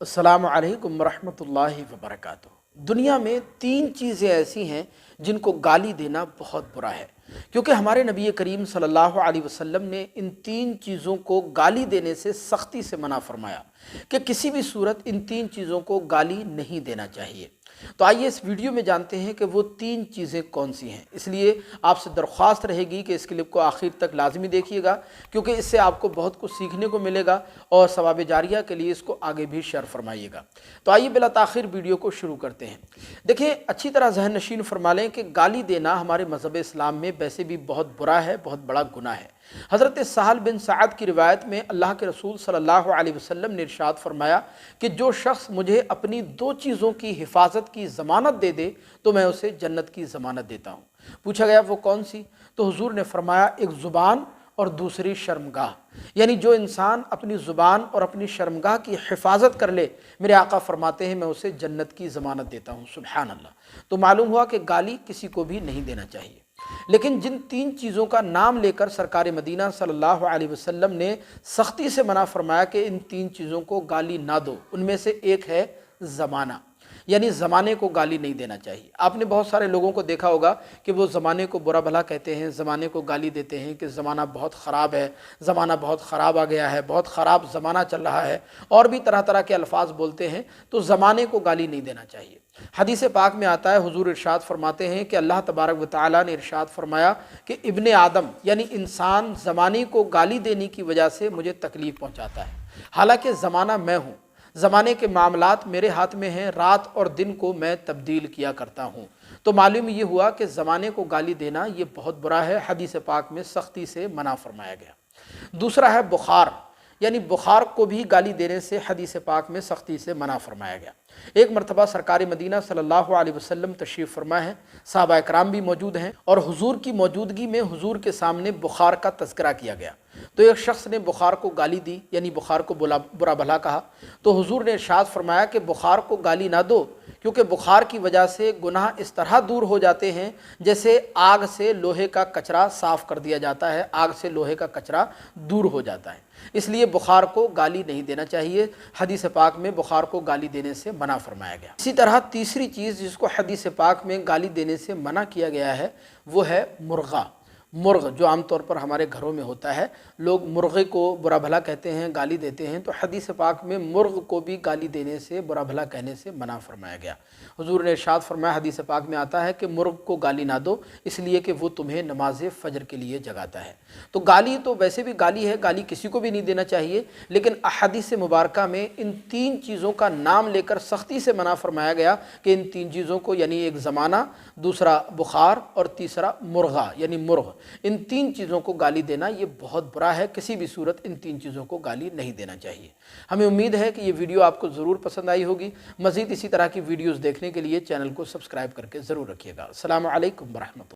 अस्सलामु अलैकुम वरहमतुल्लाहि वबरकातुह। दुनिया में तीन चीज़ें ऐसी हैं जिनको गाली देना बहुत बुरा है, क्योंकि हमारे नबी करीम सल्लल्लाहु अलैहि वसल्लम ने इन तीन चीज़ों को गाली देने से सख्ती से मना फरमाया कि किसी भी सूरत इन तीन चीज़ों को गाली नहीं देना चाहिए। तो आइए इस वीडियो में जानते हैं कि वो तीन चीज़ें कौन सी हैं। इसलिए आपसे दरख्वास्त रहेगी कि इस क्लिप को आखिर तक लाजमी देखिएगा, क्योंकि इससे आपको बहुत कुछ सीखने को मिलेगा और सवाब जारिया के लिए इसको आगे भी शेयर फरमाइएगा। तो आइए बिला ताखिर वीडियो को शुरू करते हैं। देखिए, अच्छी तरह जहन नशीन फरमा लें कि गाली देना हमारे मज़हब इस्लाम में वैसे भी बहुत बुरा है, बहुत बड़ा गुनाह है। हज़रत सहल बिन सअद की रिवायत में अल्लाह के रसूल सल्लल्लाहु अलैहि वसल्लम ने इरशाद फरमाया कि जो शख्स मुझे अपनी दो चीज़ों की हिफाजत की ज़मानत दे दे तो मैं उसे जन्नत की ज़मानत देता हूँ। पूछा गया वो कौन सी? तो हुजूर ने फरमाया एक ज़ुबान और दूसरी शर्मगाह। यानी जो इंसान अपनी ज़ुबान और अपनी शर्मगाह की हिफाजत कर ले, मेरे आका फरमाते हैं मैं उसे जन्नत की ज़मानत देता हूँ। सुभान अल्लाह। तो मालूम हुआ कि गाली किसी को भी नहीं देना चाहिए। लेकिन जिन तीन चीज़ों का नाम लेकर सरकार मदीना सल्लल्लाहु अलैहि वसल्लम ने सख्ती से मना फरमाया कि इन तीन चीज़ों को गाली ना दो, उनमें से एक है ज़माना। यानी ज़माने को गाली नहीं देना चाहिए। आपने बहुत सारे लोगों को देखा होगा कि वो ज़माने को बुरा भला कहते हैं, ज़माने को गाली देते हैं कि ज़माना बहुत ख़राब है, ज़माना बहुत ख़राब आ गया है, बहुत ख़राब ज़माना चल रहा है, और भी तरह तरह के अल्फाज बोलते हैं। तो ज़माने को गाली नहीं देना चाहिए। हदीस पाक में आता है, हुजूर इरशाद फरमाते हैं कि अल्लाह तबारक व तआला ने इरशाद फरमाया कि इब्ने आदम यानी इंसान ज़माने को गाली देने की वजह से मुझे तकलीफ़ पहुँचाता है, हालांकि ज़माना मैं हूँ, ज़माने के मामलात मेरे हाथ में हैं, रात और दिन को मैं तब्दील किया करता हूँ। तो मालूम ये हुआ कि ज़माने को गाली देना ये बहुत बुरा है, हदीस पाक में सख्ती से मना फरमाया गया। दूसरा है बुखार, यानी बुखार को भी गाली देने से हदीस पाक में सख्ती से मना फरमाया गया। एक मरतबा सरकार मदीना सल्लल्लाहु अलैहि वसल्लम तशरीफ़ फरमा है, सहाबा इकराम भी मौजूद हैं, और हुजूर की मौजूदगी में हुजूर के सामने बुखार का तज़किरा किया गया। तो एक शख्स ने बुखार को गाली दी, यानी बुखार को बुरा भला कहा। तो हुजूर ने इरशाद फरमाया कि बुखार को गाली ना दो, क्योंकि बुखार की वजह से गुनाह इस तरह दूर हो जाते हैं जैसे आग से लोहे का कचरा साफ़ कर दिया जाता है, आग से लोहे का कचरा दूर हो जाता है। इसलिए बुखार को गाली नहीं देना चाहिए। हदीस पाक में बुखार को गाली देने से मना फरमाया गया। इसी तरह तीसरी चीज़ जिसको हदीस पाक में गाली देने से मना किया गया है वो है मुर्गा। मुर्ग जो आम तौर पर हमारे घरों में होता है, लोग मुर्गे को बुरा भला कहते हैं, गाली देते हैं। तो हदीस पाक में मुर्ग को भी गाली देने से, बुरा भला कहने से मना फरमाया गया। हुजूर ने इरशाद फरमाया, हदीस पाक में आता है कि मुर्ग को गाली ना दो, इसलिए कि वो तुम्हें नमाज फ़जर के लिए जगाता है। तो गाली तो वैसे भी गाली है, गाली किसी को भी नहीं देना चाहिए, लेकिन अहादीस मुबारका में इन तीन चीज़ों का नाम लेकर सख्ती से मना फरमाया गया कि इन तीन चीज़ों को, यानी एक ज़माना, दूसरा बुखार और तीसरा मुर्गा यानी मुर्ग, इन तीन चीज़ों को गाली देना ये बहुत बुरा है। किसी भी सूरत इन तीन चीज़ों को गाली नहीं देना चाहिए। हमें उम्मीद है कि ये वीडियो आपको ज़रूर पसंद आई होगी। मज़ीद इसी तरह की वीडियोज़ देखने के लिए चैनल को सब्सक्राइब करके ज़रूर रखिएगा। अस्सलामु अलैकुम वरहमतुल्लाह।